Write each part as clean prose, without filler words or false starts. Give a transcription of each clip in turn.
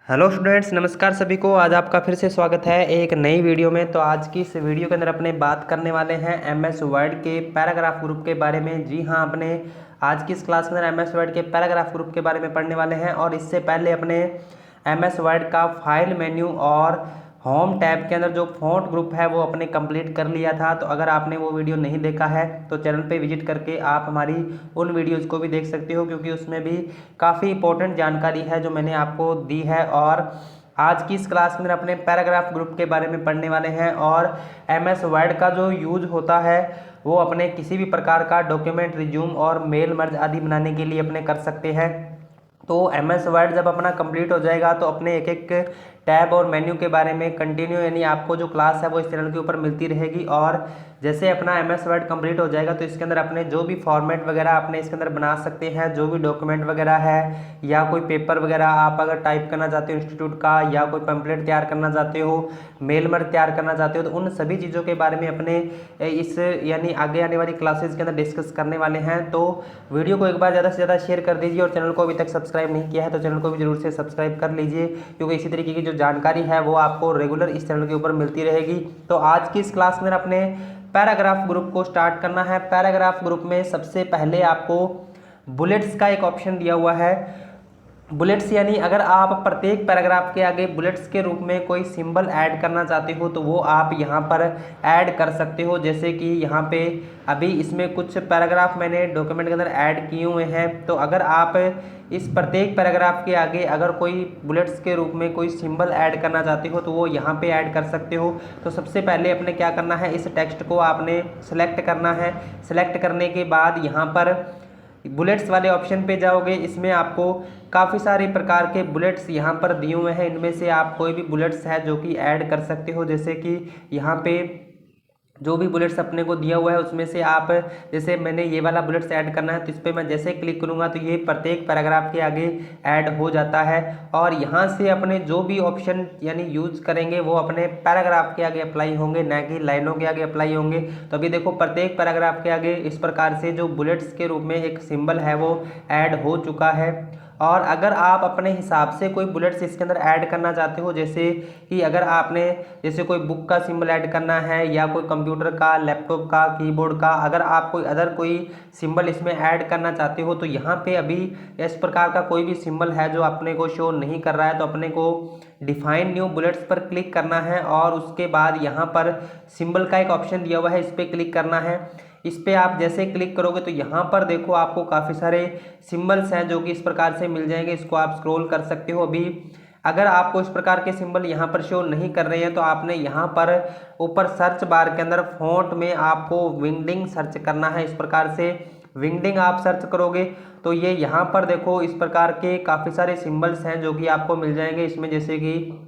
Hello students, नमस्कार सभी को। आज आपका फिर से स्वागत है एक नई वीडियो में। तो आज की इस वीडियो के अंदर अपने बात करने वाले हैं एमएस वर्ड के पैराग्राफ ग्रुप के बारे में। जी हाँ, अपने आज की इस क्लास के अंदर एमएस वर्ड के पैराग्राफ ग्रुप के बारे में पढ़ने वाले हैं। और इससे पहले अपने एमएस वर्ड का फाइल मेन्यू और होम टैब के अंदर जो फ़ॉन्ट ग्रुप है वो अपने कंप्लीट कर लिया था। तो अगर आपने वो वीडियो नहीं देखा है तो चैनल पे विजिट करके आप हमारी उन वीडियोज़ को भी देख सकते हो, क्योंकि उसमें भी काफ़ी इंपॉर्टेंट जानकारी है जो मैंने आपको दी है। और आज की इस क्लास में अपने पैराग्राफ ग्रुप के बारे में पढ़ने वाले हैं। और एमएस वर्ड का जो यूज होता है वो अपने किसी भी प्रकार का डॉक्यूमेंट, रिज्यूम और मेल मर्ज आदि बनाने के लिए अपने कर सकते हैं। तो एमएस वर्ड जब अपना कंप्लीट हो जाएगा तो अपने एक एक टैब और मेन्यू के बारे में कंटिन्यू, यानी आपको जो क्लास है वो इस चैनल के ऊपर मिलती रहेगी। और जैसे अपना एमएस वर्ड कंप्लीट हो जाएगा तो इसके अंदर अपने जो भी फॉर्मेट वगैरह अपने इसके अंदर बना सकते हैं, जो भी डॉक्यूमेंट वगैरह है या कोई पेपर वगैरह आप अगर टाइप करना चाहते हो इंस्टीट्यूट का, या कोई पैम्पलेट तैयार करना चाहते हो, मेल मर्ज तैयार करना चाहते हो, तो उन सभी चीज़ों के बारे में अपने इस यानी आगे आने वाली क्लासेज के अंदर डिस्कस करने वाले हैं। तो वीडियो को एक बार ज़्यादा से ज़्यादा शेयर कर दीजिए, और चैनल को अभी तक सब्सक्राइब नहीं किया है तो चैनल को भी जरूर से सब्सक्राइब कर लीजिए, क्योंकि इसी तरीके की जो जानकारी है वो आपको रेगुलर इस चैनल के ऊपर मिलती रहेगी। तो आज की इस क्लास में अपने पैराग्राफ ग्रुप को स्टार्ट करना है। पैराग्राफ ग्रुप में सबसे पहले आपको बुलेट्स का एक ऑप्शन दिया हुआ है। बुलेट्स यानी अगर आप प्रत्येक पैराग्राफ के आगे बुलेट्स के रूप में कोई सिंबल ऐड करना चाहते हो तो वो आप यहाँ पर ऐड कर सकते हो। जैसे कि यहाँ पे अभी इसमें कुछ पैराग्राफ मैंने डॉक्यूमेंट के अंदर ऐड किए हुए हैं। तो अगर आप इस प्रत्येक पैराग्राफ के आगे अगर कोई बुलेट्स के रूप में कोई सिंबल ऐड करना चाहते हो तो वो यहाँ पे ऐड कर सकते हो। तो सबसे पहले अपने क्या करना है, इस टेक्स्ट को आपने सेलेक्ट करना है। सेलेक्ट करने के बाद यहाँ पर बुलेट्स वाले ऑप्शन पे जाओगे। इसमें आपको काफ़ी सारे प्रकार के बुलेट्स यहाँ पर दिए हुए हैं। इनमें से आप कोई भी बुलेट्स है जो कि ऐड कर सकते हो। जैसे कि यहाँ पे जो भी बुलेट्स अपने को दिया हुआ है उसमें से आप, जैसे मैंने ये वाला बुलेट्स ऐड करना है तो इस पर मैं जैसे क्लिक करूँगा तो ये प्रत्येक पैराग्राफ के आगे ऐड हो जाता है। और यहाँ से अपने जो भी ऑप्शन यानी यूज करेंगे वो अपने पैराग्राफ के आगे अप्लाई होंगे, ना कि लाइनों के आगे अप्लाई होंगे। तो अभी देखो प्रत्येक पैराग्राफ के आगे इस प्रकार से जो बुलेट्स के रूप में एक सिंबल है वो ऐड हो चुका है। और अगर आप अपने हिसाब से कोई बुलेट्स इसके अंदर ऐड करना चाहते हो, जैसे कि अगर आपने जैसे कोई बुक का सिंबल ऐड करना है या कोई कंप्यूटर का, लैपटॉप का, कीबोर्ड का, अगर आप कोई अदर कोई सिंबल इसमें ऐड करना चाहते हो तो यहाँ पे अभी इस प्रकार का कोई भी सिंबल है जो अपने को शो नहीं कर रहा है। तो अपने को डिफाइन न्यू बुलेट्स पर क्लिक करना है और उसके बाद यहाँ पर सिंबल का एक ऑप्शन दिया हुआ है, इस पर क्लिक करना है। इस पर आप जैसे क्लिक करोगे तो यहाँ पर देखो आपको काफ़ी सारे सिंबल्स हैं जो कि इस प्रकार से मिल जाएंगे। इसको आप स्क्रॉल कर सकते हो। अभी अगर आपको इस प्रकार के सिंबल यहाँ पर शो नहीं कर रहे हैं तो आपने यहाँ पर ऊपर सर्च बार के अंदर फॉन्ट में आपको विंगडिंग सर्च करना है। इस प्रकार से विंगडिंग आप सर्च करोगे तो ये यहाँ पर देखो इस प्रकार के काफ़ी सारे सिंबल्स हैं जो कि आपको मिल जाएंगे। इसमें जैसे कि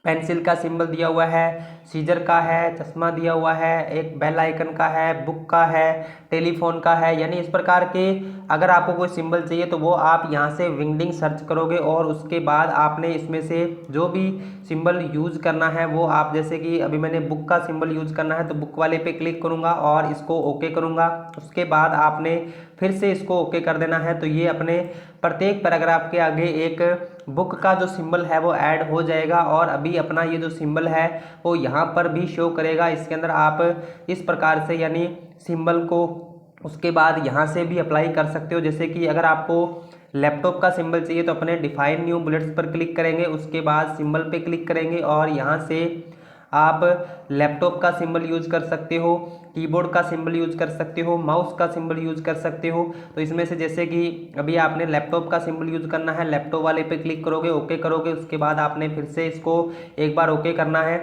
पेंसिल का सिंबल दिया हुआ है, सीजर का है, चश्मा दिया हुआ है, एक बेल आइकन का है, बुक का है, टेलीफोन का है। यानी इस प्रकार के अगर आपको कोई सिंबल चाहिए तो वो आप यहाँ से विंगडिंग सर्च करोगे और उसके बाद आपने इसमें से जो भी सिंबल यूज़ करना है वो आप, जैसे कि अभी मैंने बुक का सिंबल यूज़ करना है तो बुक वाले पे क्लिक करूँगा और इसको ओके करूँगा। उसके बाद आपने फिर से इसको ओके कर देना है। तो ये अपने प्रत्येक पैराग्राफ के आगे एक बुक का जो सिंबल है वो ऐड हो जाएगा। और अभी अपना ये जो सिंबल है वो यहाँ पर भी शो करेगा। इसके अंदर आप इस प्रकार से यानी सिंबल को उसके बाद यहाँ से भी अप्लाई कर सकते हो। जैसे कि अगर आपको लैपटॉप का सिंबल चाहिए तो अपने डिफाइन न्यू बुलेट्स पर क्लिक करेंगे, उसके बाद सिंबल पे क्लिक करेंगे और यहाँ से आप लैपटॉप का सिंबल यूज कर सकते हो, कीबोर्ड का सिंबल यूज कर सकते हो, माउस का सिंबल यूज कर सकते हो। तो इसमें से जैसे कि अभी आपने लैपटॉप का सिंबल यूज करना है, लैपटॉप वाले पे क्लिक करोगे, ओके करोगे, उसके बाद आपने फिर से इसको एक बार ओके करना है।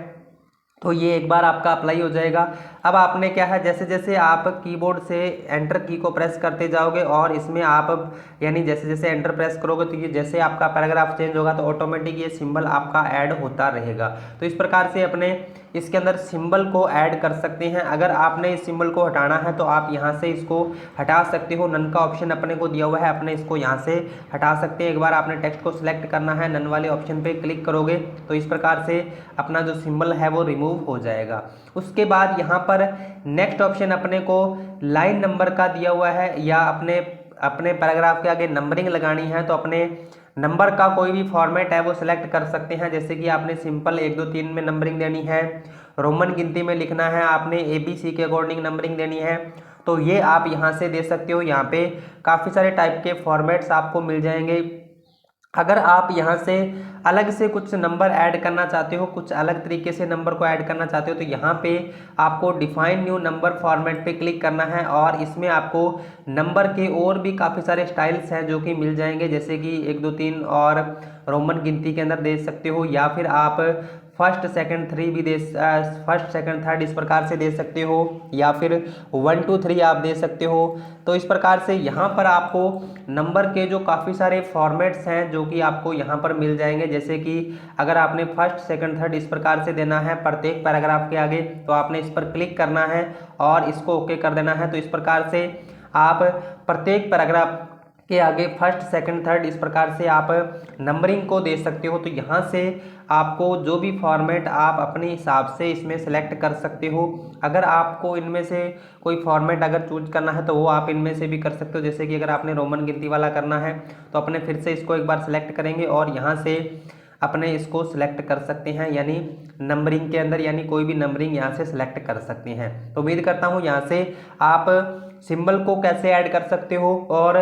तो ये एक बार आपका अप्लाई हो जाएगा। अब आपने क्या है, जैसे जैसे आप कीबोर्ड से एंटर की को प्रेस करते जाओगे और इसमें आप यानी जैसे जैसे एंटर प्रेस करोगे तो ये जैसे आपका पैराग्राफ चेंज होगा तो ऑटोमेटिक ये सिंबल आपका ऐड होता रहेगा। तो इस प्रकार से अपने इसके अंदर सिंबल को ऐड कर सकते हैं। अगर आपने इस सिंबल को हटाना है तो आप यहाँ से इसको हटा सकते हो। नन का ऑप्शन अपने को दिया हुआ है, अपने इसको यहाँ से हटा सकते हैं। एक बार आपने टेक्स्ट को सिलेक्ट करना है, नन वाले ऑप्शन पे क्लिक करोगे तो इस प्रकार से अपना जो सिंबल है वो रिमूव हो जाएगा। उसके बाद यहाँ पर नेक्स्ट ऑप्शन अपने को लाइन नंबर का दिया हुआ है, या अपने पैराग्राफ के आगे नंबरिंग लगानी है तो अपने नंबर का कोई भी फॉर्मेट है वो सिलेक्ट कर सकते हैं, जैसे कि आपने सिंपल 1 2 3 में नंबरिंग देनी है, रोमन गिनती में लिखना है, आपने ABC के अकॉर्डिंग नंबरिंग देनी है, तो ये आप यहाँ से दे सकते हो। यहाँ पे काफ़ी सारे टाइप के फॉर्मेट्स आपको मिल जाएंगे। अगर आप यहाँ से अलग से कुछ नंबर ऐड करना चाहते हो, कुछ अलग तरीके से नंबर को ऐड करना चाहते हो, तो यहाँ पे आपको डिफाइन न्यू नंबर फॉर्मेट पे क्लिक करना है और इसमें आपको नंबर के और भी काफ़ी सारे स्टाइल्स हैं जो कि मिल जाएंगे, जैसे कि 1 2 3 और रोमन गिनती के अंदर दे सकते हो, या फिर आप फर्स्ट सेकंड थ्री भी फर्स्ट सेकंड थर्ड इस प्रकार से दे सकते हो, या फिर 1 2 3 आप दे सकते हो। तो इस प्रकार से यहाँ पर आपको नंबर के जो काफ़ी सारे फॉर्मेट्स हैं जो कि आपको यहाँ पर मिल जाएंगे, जैसे कि अगर आपने फर्स्ट सेकंड थर्ड इस प्रकार से देना है प्रत्येक पैराग्राफ के आगे, तो आपने इस पर क्लिक करना है और इसको ओके कर देना है। तो इस प्रकार से आप प्रत्येक पैराग्राफ के आगे फर्स्ट सेकंड थर्ड इस प्रकार से आप नंबरिंग को दे सकते हो। तो यहाँ से आपको जो भी फॉर्मेट आप अपने हिसाब से इसमें सेलेक्ट कर सकते हो। अगर आपको इनमें से कोई फॉर्मेट अगर चूज करना है तो वो आप इनमें से भी कर सकते हो, जैसे कि अगर आपने रोमन गिनती वाला करना है तो अपने फिर से इसको एक बार सेलेक्ट करेंगे और यहाँ से अपने इसको सिलेक्ट कर सकते हैं, यानी नंबरिंग के अंदर, यानी कोई भी नंबरिंग यहाँ से सिलेक्ट कर सकते हैं। तो उम्मीद करता हूँ यहाँ से आप सिंबल को कैसे ऐड कर सकते हो और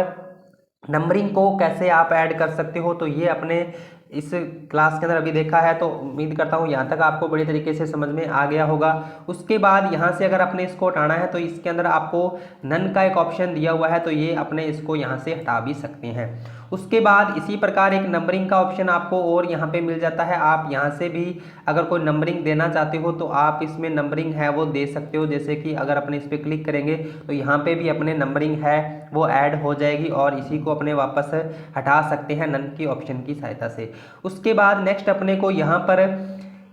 नंबरिंग को कैसे आप ऐड कर सकते हो, तो ये अपने इस क्लास के अंदर अभी देखा है। तो उम्मीद करता हूँ यहाँ तक आपको बड़ी तरीके से समझ में आ गया होगा। उसके बाद यहाँ से अगर अपने इसको हटाना है तो इसके अंदर आपको नन का एक ऑप्शन दिया हुआ है, तो ये अपने इसको यहाँ से हटा भी सकते हैं। उसके बाद इसी प्रकार एक नंबरिंग का ऑप्शन आपको और यहाँ पे मिल जाता है। आप यहाँ से भी अगर कोई नंबरिंग देना चाहते हो तो आप इसमें नंबरिंग है वो दे सकते हो, जैसे कि अगर अपने इस पर क्लिक करेंगे तो यहाँ पे भी अपने नंबरिंग है वो ऐड हो जाएगी और इसी को अपने वापस हटा सकते हैं नन की ऑप्शन की सहायता से। उसके बाद नेक्स्ट अपने को यहाँ पर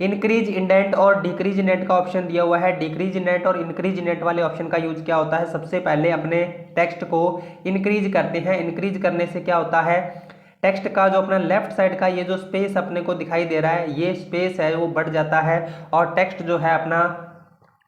इंक्रीज इंडेंट और डिक्रीज इंडेंट का ऑप्शन दिया हुआ है। डिक्रीज इंडेंट और इंक्रीज इंडेंट वाले ऑप्शन का यूज क्या होता है, सबसे पहले अपने टेक्स्ट को इंक्रीज करते हैं। इंक्रीज करने से क्या होता है, टेक्स्ट का जो अपना लेफ्ट साइड का ये जो स्पेस अपने को दिखाई दे रहा है, ये स्पेस है वो बढ़ जाता है और टेक्स्ट जो है अपना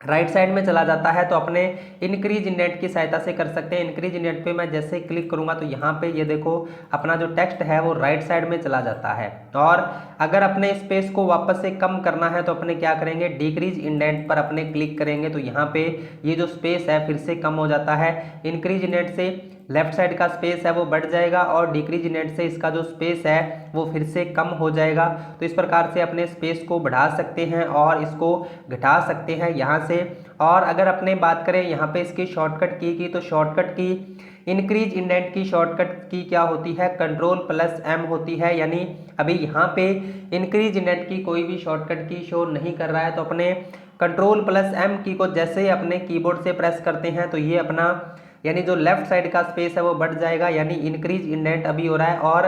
राइट साइड में चला जाता है। तो अपने इंक्रीज इंडेंट की सहायता से कर सकते हैं। इंक्रीज इंडेंट पे मैं जैसे क्लिक करूंगा तो यहाँ पे ये देखो अपना जो टेक्स्ट है वो राइट साइड में चला जाता है। और अगर अपने स्पेस को वापस से कम करना है तो अपने क्या करेंगे, डिक्रीज इंडेंट पर अपने क्लिक करेंगे तो यहाँ पे ये जो स्पेस है फिर से कम हो जाता है। इंक्रीज इंडेंट से लेफ्ट साइड का स्पेस है वो बढ़ जाएगा और डिक्रीज इंडेंट से इसका जो स्पेस है वो फिर से कम हो जाएगा। तो इस प्रकार से अपने स्पेस को बढ़ा सकते हैं और इसको घटा सकते हैं यहाँ से। और अगर अपने बात करें यहाँ पे इसकी शॉर्टकट की तो शॉर्टकट की इंक्रीज इंडेंट की शॉर्टकट की क्या होती है, Ctrl+M होती है। यानी अभी यहाँ पे इंक्रीज इंडेंट की कोई भी शॉर्टकट की शो नहीं कर रहा है, तो अपने Ctrl+M की को जैसे ही अपने कीबोर्ड से प्रेस करते हैं तो ये अपना यानी जो लेफ्ट साइड का स्पेस है वो बढ़ जाएगा, यानी इंक्रीज इंडेंट अभी हो रहा है। और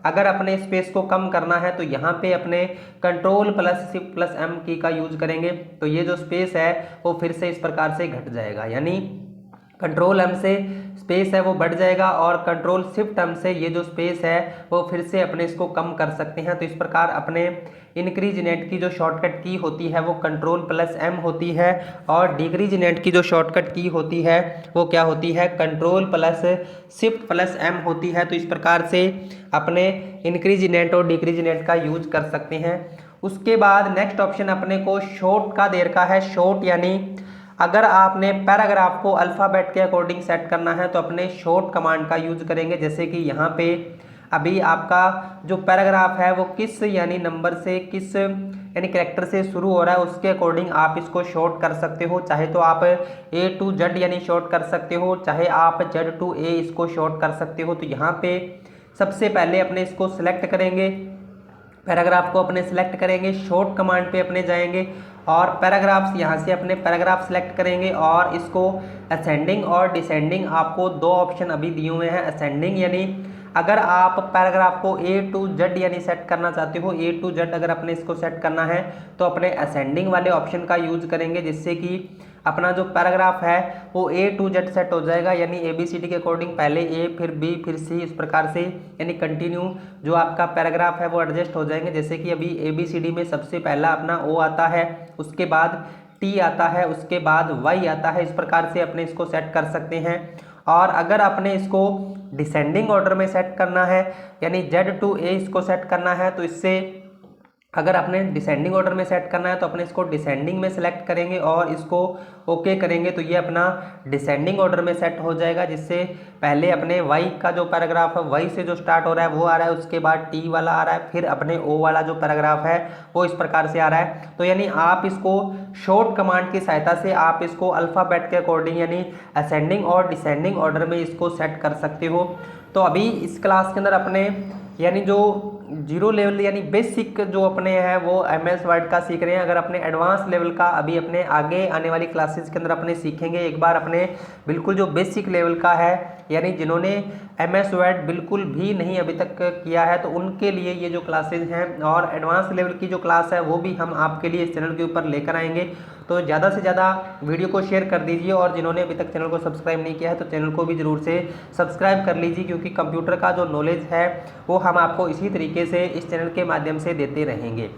अगर अपने स्पेस को कम करना है तो यहाँ पे अपने Ctrl+Shift+M की का यूज करेंगे तो ये जो स्पेस है वो फिर से इस प्रकार से घट जाएगा, यानी Ctrl+M से स्पेस है वो बढ़ जाएगा और Ctrl+Shift+M से ये जो स्पेस है वो फिर से अपने इसको कम कर सकते हैं। तो इस प्रकार अपने इंक्रीज इंडेंट की जो शॉर्टकट की होती है वो Ctrl+M होती है और डिक्रीज इंडेंट की जो शॉर्टकट की होती है वो क्या होती है, Ctrl+Shift+M होती है। तो इस प्रकार से अपने इंक्रीज इंडेंट और डिक्रीज इंडेंट का यूज कर सकते हैं। उसके बाद नेक्स्ट ऑप्शन अपने को शॉर्ट का दे रखा है। शॉर्ट यानी अगर आपने पैराग्राफ को अल्फ़ाबेट के अकॉर्डिंग सेट करना है तो अपने शॉर्ट कमांड का यूज करेंगे, जैसे कि यहाँ पे अभी आपका जो पैराग्राफ है वो किस यानी नंबर से किस यानी कैरेक्टर से शुरू हो रहा है उसके अकॉर्डिंग आप इसको शॉर्ट कर सकते हो। चाहे तो आप A to Z यानी शॉर्ट कर सकते हो, चाहे आप Z to A इसको शॉर्ट कर सकते हो। तो यहाँ पे सबसे पहले अपने इसको सिलेक्ट करेंगे, पैराग्राफ को अपने सिलेक्ट करेंगे, शॉर्ट कमांड पे अपने जाएंगे और पैराग्राफ्स यहाँ से अपने पैराग्राफ सिलेक्ट करेंगे और इसको असेंडिंग और डिसेंडिंग आपको दो ऑप्शन अभी दिए हुए हैं। असेंडिंग यानी अगर आप पैराग्राफ को A to Z यानी सेट करना चाहते हो, A to Z अगर अपने इसको सेट करना है तो अपने असेंडिंग वाले ऑप्शन का यूज करेंगे, जिससे कि अपना जो पैराग्राफ है वो A to Z सेट हो जाएगा, यानी ABCD के अकॉर्डिंग पहले A फिर B फिर C इस प्रकार से यानी कंटिन्यू जो आपका पैराग्राफ है वो एडजस्ट हो जाएंगे। जैसे कि अभी ABCD में सबसे पहला अपना O आता है, उसके बाद T आता है, उसके बाद Y आता है। इस प्रकार से अपने इसको सेट कर सकते हैं। और अगर अपने इसको डिसेंडिंग ऑर्डर में सेट करना है यानी Z to A इसको सेट करना है, तो इससे अगर अपने डिसेंडिंग ऑर्डर में सेट करना है तो अपने इसको डिसेंडिंग में सेलेक्ट करेंगे और इसको ओके करेंगे तो ये अपना डिसेंडिंग ऑर्डर में सेट हो जाएगा, जिससे पहले अपने वाई का जो पैराग्राफ है वाई से जो स्टार्ट हो रहा है वो आ रहा है, उसके बाद टी वाला आ रहा है, फिर अपने ओ वाला जो पैराग्राफ है वो इस प्रकार से आ रहा है। तो यानी आप इसको शॉर्ट कमांड की सहायता से आप इसको अल्फ़ाबेट के अकॉर्डिंग यानी असेंडिंग और डिसेंडिंग ऑर्डर में इसको सेट कर सकते हो। तो अभी इस क्लास के अंदर अपने यानी जो जीरो लेवल यानी बेसिक जो अपने हैं वो MS वर्ड का सीख रहे हैं। अगर अपने एडवांस लेवल का अभी अपने आगे आने वाली क्लासेस के अंदर अपने सीखेंगे। एक बार अपने बिल्कुल जो बेसिक लेवल का है यानी जिन्होंने MS वर्ड बिल्कुल भी नहीं अभी तक किया है तो उनके लिए ये जो क्लासेस हैं, और एडवांस लेवल की जो क्लास है वो भी हम आपके लिए इस चैनल के ऊपर लेकर आएंगे। तो ज़्यादा से ज़्यादा वीडियो को शेयर कर दीजिए, और जिन्होंने अभी तक चैनल को सब्सक्राइब नहीं किया है तो चैनल को भी ज़रूर से सब्सक्राइब कर लीजिए, क्योंकि कंप्यूटर का जो नॉलेज है वो हम आपको इसी तरीके से इस चैनल के माध्यम से देते रहेंगे।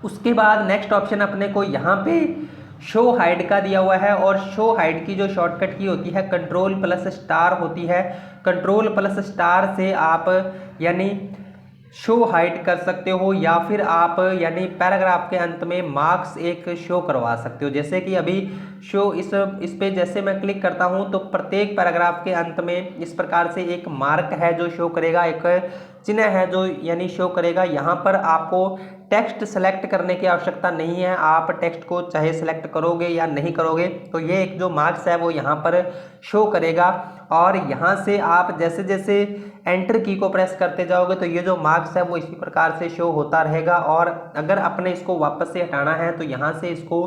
उसके बाद नेक्स्ट ऑप्शन अपने को यहाँ पे शो हाइड का दिया हुआ है, और शो हाइड की जो शॉर्टकट की होती है कंट्रोल+स्टार होती है। कंट्रोल+स्टार से आप यानी शो हाइड कर सकते हो, या फिर आप यानी पैराग्राफ के अंत में मार्क्स एक शो करवा सकते हो। जैसे कि अभी शो इस पे जैसे मैं क्लिक करता हूं तो प्रत्येक पैराग्राफ के अंत में इस प्रकार से एक मार्क है जो शो करेगा, एक चिन्ह है जो यानी शो करेगा। यहाँ पर आपको टेक्स्ट सेलेक्ट करने की आवश्यकता नहीं है, आप टेक्स्ट को चाहे सेलेक्ट करोगे या नहीं करोगे तो ये एक जो मार्क्स है वो यहाँ पर शो करेगा। और यहाँ से आप जैसे जैसे एंटर की को प्रेस करते जाओगे तो ये जो मार्क्स है वो इसी प्रकार से शो होता रहेगा। और अगर अपने इसको वापस से हटाना है तो यहाँ से इसको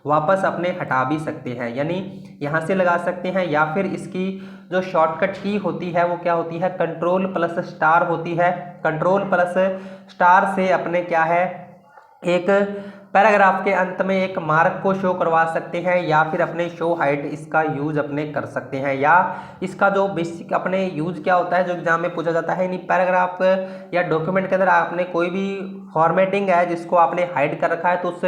वापस अपने हटा भी सकते हैं, यानी यहाँ से लगा सकते हैं, या फिर इसकी जो शॉर्टकट की होती है वो क्या होती है कंट्रोल+स्टार होती है। कंट्रोल+स्टार से अपने क्या है एक पैराग्राफ के अंत में एक मार्क को शो करवा सकते हैं, या फिर अपने शो हाइड इसका यूज अपने कर सकते हैं। या इसका जो बेसिक अपने यूज क्या होता है जो एग्जाम में पूछा जाता है, यानी पैराग्राफ या डॉक्यूमेंट के अंदर आपने कोई भी फॉर्मेटिंग है जिसको आपने हाइड कर रखा है तो उस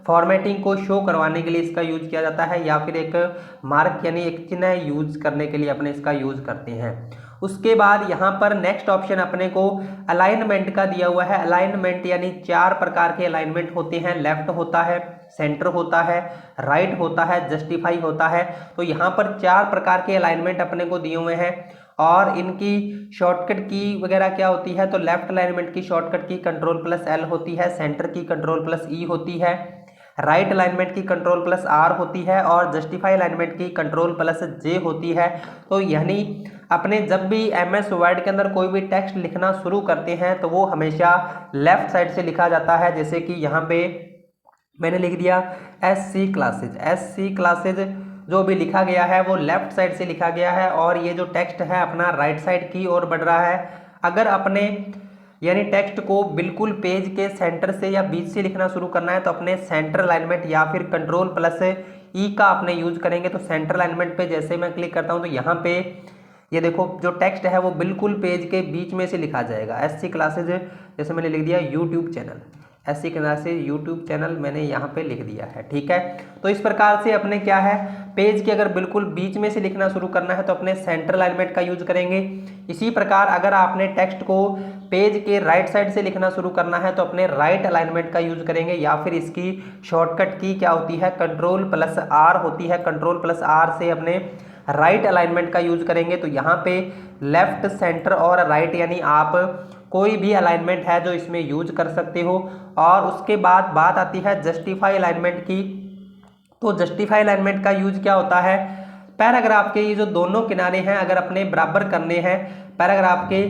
फॉर्मेटिंग को शो करवाने के लिए इसका यूज किया जाता है, या फिर एक मार्क यानी एक चिन्ह यूज करने के लिए अपने इसका यूज करते हैं। उसके बाद यहाँ पर नेक्स्ट ऑप्शन अपने को अलाइनमेंट का दिया हुआ है। अलाइनमेंट यानी 4 प्रकार के अलाइनमेंट होते हैं, लेफ्ट होता है, सेंटर होता है, राइट होता है, जस्टिफाई होता है। तो यहाँ पर 4 प्रकार के अलाइनमेंट अपने को दिए हुए हैं, और इनकी शॉर्टकट की वगैरह क्या होती है तो लेफ्ट अलाइनमेंट की शॉर्टकट की कंट्रोल+L होती है, सेंटर की कंट्रोल+E होती है, राइट अलाइनमेंट की कंट्रोल+R होती है, और जस्टिफाई अलाइनमेंट की कंट्रोल+J होती है। तो यानी अपने जब भी MS वर्ड के अंदर कोई भी टेक्स्ट लिखना शुरू करते हैं तो वो हमेशा लेफ्ट साइड से लिखा जाता है। जैसे कि यहाँ पे मैंने लिख दिया SC क्लासेज जो भी लिखा गया है वो लेफ्ट साइड से लिखा गया है, और ये जो टेक्स्ट है अपना राइट साइड की ओर बढ़ रहा है। अगर अपने यानी टेक्स्ट को बिल्कुल पेज के सेंटर से या बीच से लिखना शुरू करना है तो अपने सेंटर अलाइनमेंट या फिर कंट्रोल+E का अपने यूज करेंगे। तो सेंटर अलाइनमेंट पे जैसे मैं क्लिक करता हूं तो यहाँ पे ये देखो जो टेक्स्ट है वो बिल्कुल पेज के बीच में से लिखा जाएगा। SC क्लासेज जैसे मैंने लिख दिया YouTube channel, SC classes YouTube channel मैंने यहाँ पे लिख दिया है, ठीक है। तो इस प्रकार से अपने क्या है पेज के अगर बिल्कुल बीच में से लिखना शुरू करना है तो अपने सेंटर अलाइनमेंट का यूज करेंगे। इसी प्रकार अगर आपने टेक्स्ट को पेज के राइट साइड से लिखना शुरू करना है तो अपने राइट अलाइनमेंट का यूज करेंगे, या फिर इसकी शॉर्टकट की क्या होती है कंट्रोल+R होती है। कंट्रोल+R से अपने राइट अलाइनमेंट का यूज करेंगे। तो यहाँ पे लेफ्ट, सेंटर और राइट यानी आप कोई भी अलाइनमेंट है जो इसमें यूज कर सकते हो। और उसके बाद बात आती है जस्टिफाई अलाइनमेंट की। तो जस्टिफाई अलाइनमेंट का यूज क्या होता है, पैराग्राफ के ये जो दोनों किनारे हैं अगर अपने बराबर करने हैं, पैराग्राफ के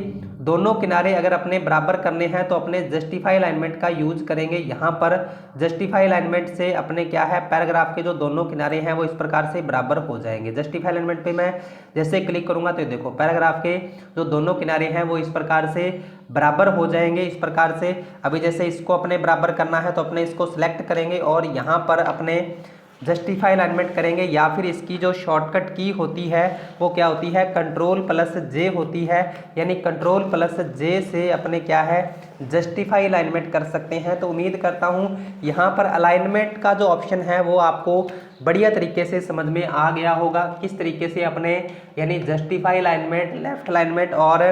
दोनों किनारे अगर अपने बराबर करने हैं तो अपने जस्टिफाई अलाइनमेंट का यूज करेंगे। यहाँ पर जस्टिफाई अलाइनमेंट से अपने क्या है पैराग्राफ के जो दोनों किनारे हैं वो इस प्रकार से बराबर हो जाएंगे। जस्टिफाई अलाइनमेंट पे मैं जैसे क्लिक करूंगा तो देखो पैराग्राफ के जो दोनों किनारे हैं वो इस प्रकार से बराबर हो जाएंगे। इस प्रकार से अभी जैसे इसको अपने बराबर करना है तो अपने इसको सिलेक्ट करेंगे और यहाँ पर अपने जस्टिफाई अलाइनमेंट करेंगे, या फिर इसकी जो शॉर्टकट की होती है वो क्या होती है, Ctrl+J होती है। यानी Ctrl+J से अपने क्या है, जस्टिफाई अलाइनमेंट कर सकते हैं। तो उम्मीद करता हूँ यहाँ पर अलाइनमेंट का जो ऑप्शन है वो आपको बढ़िया तरीके से समझ में आ गया होगा, किस तरीके से अपने यानी जस्टिफाई अलाइनमेंट, लेफ्ट अलाइनमेंट और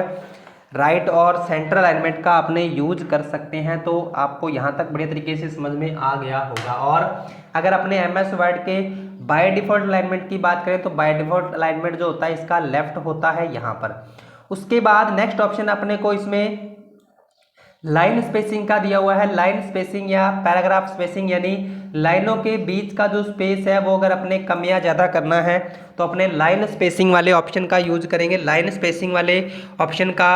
राइट और सेंटर अलाइनमेंट का अपने यूज कर सकते हैं। तो आपको यहाँ तक बढ़िया तरीके से समझ में आ गया होगा। और अगर अपने MS वर्ड के बाय डिफ़ॉल्ट अलाइनमेंट की बात करें तो बाय डिफ़ॉल्ट अलाइनमेंट जो होता है इसका लेफ्ट होता है यहाँ पर। उसके बाद नेक्स्ट ऑप्शन अपने को इसमें लाइन स्पेसिंग का दिया हुआ है। लाइन स्पेसिंग या पैराग्राफ स्पेसिंग यानी लाइनों के बीच का जो स्पेस है वो अगर अपने कम या ज़्यादा करना है तो अपने लाइन स्पेसिंग वाले ऑप्शन का यूज करेंगे। लाइन स्पेसिंग वाले ऑप्शन का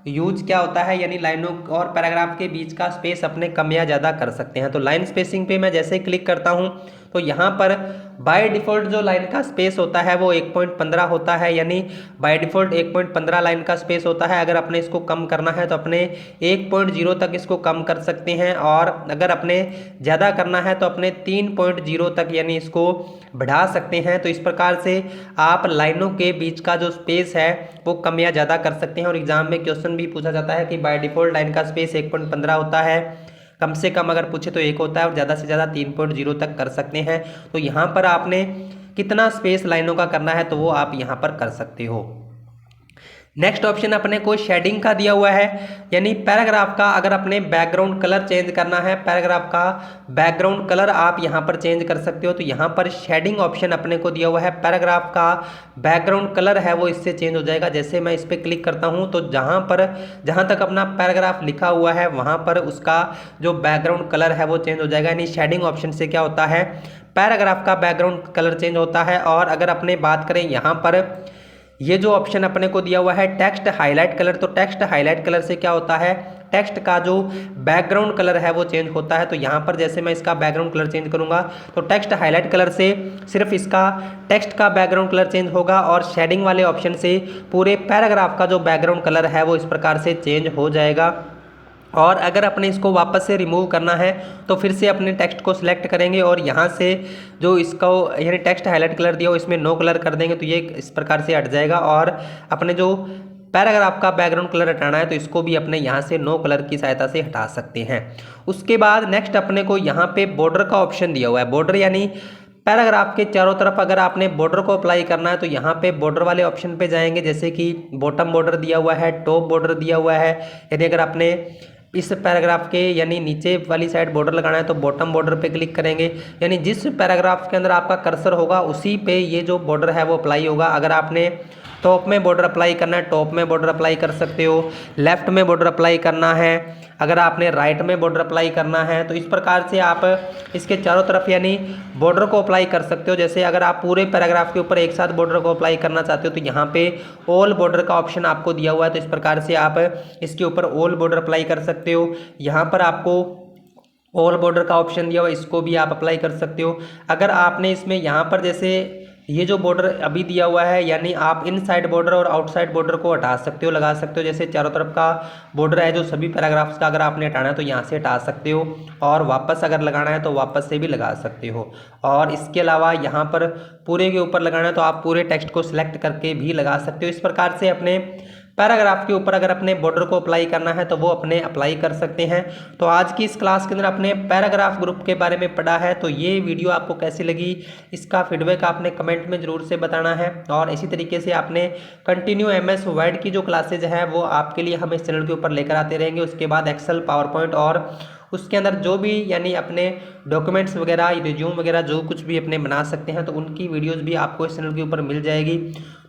यूज क्या होता है, यानी लाइनों और पैराग्राफ के बीच का स्पेस अपने कम या ज़्यादा कर सकते हैं। तो लाइन स्पेसिंग पे मैं जैसे क्लिक करता हूँ तो यहाँ पर बाय डिफ़ॉल्ट जो लाइन का स्पेस होता है वो 1.15 होता है, यानी बाय डिफ़ॉल्ट 1.15 लाइन का स्पेस होता है। अगर अपने इसको कम करना है तो अपने 1.0 तक इसको कम कर सकते हैं, और अगर अपने ज़्यादा करना है तो अपने 3.0 तक यानी इसको बढ़ा सकते हैं। तो इस प्रकार से आप लाइनों के बीच का जो स्पेस है वो कम या ज़्यादा कर सकते हैं। और एग्जाम में क्वेश्चन भी पूछा जाता है कि बाय डिफ़ॉल्ट लाइन का स्पेस 1.15 होता है, कम से कम अगर पूछे तो 1 होता है, और ज़्यादा से ज़्यादा 3.0 तक कर सकते हैं। तो यहाँ पर आपने कितना स्पेस लाइनों का करना है तो वो आप यहाँ पर कर सकते हो। नेक्स्ट ऑप्शन अपने को शेडिंग का दिया हुआ है, यानी पैराग्राफ का अगर अपने बैकग्राउंड कलर चेंज करना है, पैराग्राफ का बैकग्राउंड कलर आप यहाँ पर चेंज कर सकते हो। तो यहाँ पर शेडिंग ऑप्शन अपने को दिया हुआ है, पैराग्राफ का बैकग्राउंड कलर है वो इससे चेंज हो जाएगा। जैसे मैं इस पर क्लिक करता हूँ तो जहाँ तक अपना पैराग्राफ लिखा हुआ है वहाँ पर उसका जो बैकग्राउंड कलर है वो चेंज हो जाएगा। यानी शेडिंग ऑप्शन से क्या होता है, पैराग्राफ का बैकग्राउंड कलर चेंज होता है। और अगर अपने बात करें यहाँ पर ये जो ऑप्शन अपने को दिया हुआ है टेक्स्ट हाईलाइट कलर, तो टेक्स्ट हाईलाइट कलर से क्या होता है, टेक्स्ट का जो बैकग्राउंड कलर है वो चेंज होता है। तो यहाँ पर जैसे मैं इसका बैकग्राउंड कलर चेंज करूँगा तो टेक्स्ट हाईलाइट कलर से सिर्फ इसका टेक्स्ट का बैकग्राउंड कलर चेंज होगा, और शेडिंग वाले ऑप्शन से पूरे पैराग्राफ का जो बैकग्राउंड कलर है वो इस प्रकार से चेंज हो जाएगा। और अगर अपने इसको वापस से रिमूव करना है तो फिर से अपने टेक्स्ट को सिलेक्ट करेंगे और यहाँ से जो इसको यानी टेक्स्ट हाईलाइट कलर दिया हो इसमें नो कलर कर देंगे तो ये इस प्रकार से हट जाएगा। और अपने जो पैराग्राफ का बैकग्राउंड कलर हटाना है तो इसको भी अपने यहाँ से नो कलर की सहायता से हटा सकते हैं। उसके बाद नेक्स्ट अपने को यहाँ पे बॉर्डर का ऑप्शन दिया हुआ है। बॉर्डर यानी पैराग्राफ के चारों तरफ अगर आपने बॉर्डर को अप्लाई करना है तो यहाँ पे बॉर्डर वाले ऑप्शन पे जाएंगे, जैसे कि बॉटम बॉर्डर दिया हुआ है, टॉप बॉर्डर दिया हुआ है। यदि अगर आपने इस पैराग्राफ के यानी नीचे वाली साइड बॉर्डर लगाना है तो बॉटम बॉर्डर पे क्लिक करेंगे, यानी जिस पैराग्राफ के अंदर आपका कर्सर होगा उसी पे ये जो बॉर्डर है वो अप्लाई होगा। अगर आपने टॉप में बॉर्डर अप्लाई करना है टॉप में बॉर्डर अप्लाई कर सकते हो, लेफ्ट में बॉर्डर अप्लाई करना है, अगर आपने राइट में बॉर्डर अप्लाई करना है तो इस प्रकार से आप इसके चारों तरफ यानी बॉर्डर को अप्लाई कर सकते हो। जैसे अगर आप पूरे पैराग्राफ के ऊपर एक साथ बॉर्डर को अप्लाई करना चाहते हो तो यहाँ पे ऑल बॉर्डर का ऑप्शन आपको दिया हुआ है, तो इस प्रकार से आप इसके ऊपर ऑल बॉर्डर अप्लाई कर सकते हो। यहाँ पर आपको ऑल बॉर्डर का ऑप्शन दिया हुआ है, इसको भी आप अप्लाई कर सकते हो। अगर आपने इसमें यहाँ पर जैसे ये जो बॉर्डर अभी दिया हुआ है यानी आप इनसाइड बॉर्डर और आउटसाइड बॉर्डर को हटा सकते हो, लगा सकते हो। जैसे चारों तरफ का बॉर्डर है जो सभी पैराग्राफ्स का अगर आपने हटाना है तो यहाँ से हटा सकते हो, और वापस अगर लगाना है तो वापस से भी लगा सकते हो। और इसके अलावा यहाँ पर पूरे के ऊपर लगाना है तो आप पूरे टेक्स्ट को सिलेक्ट करके भी लगा सकते हो। इस प्रकार से अपने पैराग्राफ के ऊपर अगर अपने बॉर्डर को अप्लाई करना है तो वो अपने अप्लाई कर सकते हैं। तो आज की इस क्लास के अंदर अपने पैराग्राफ ग्रुप के बारे में पढ़ा है। तो ये वीडियो आपको कैसी लगी इसका फीडबैक आपने कमेंट में ज़रूर से बताना है, और इसी तरीके से आपने कंटिन्यू MS वर्ड की जो क्लासेज हैं वो आपके लिए हम इस चैनल के ऊपर लेकर आते रहेंगे। उसके बाद एक्सेल, पावर पॉइंट और उसके अंदर जो भी यानी अपने डॉक्यूमेंट्स वगैरह, रिज्यूम वगैरह जो कुछ भी अपने बना सकते हैं तो उनकी वीडियोस भी आपको इस चैनल के ऊपर मिल जाएगी।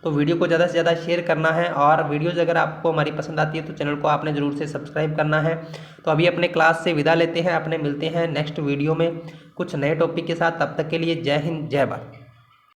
तो वीडियो को ज़्यादा से ज़्यादा शेयर करना है, और वीडियोस अगर आपको हमारी पसंद आती है तो चैनल को आपने ज़रूर से सब्सक्राइब करना है। तो अभी अपने क्लास से विदा लेते हैं, अपने मिलते हैं नेक्स्ट वीडियो में कुछ नए टॉपिक के साथ। तब तक के लिए जय हिंद, जय भारत।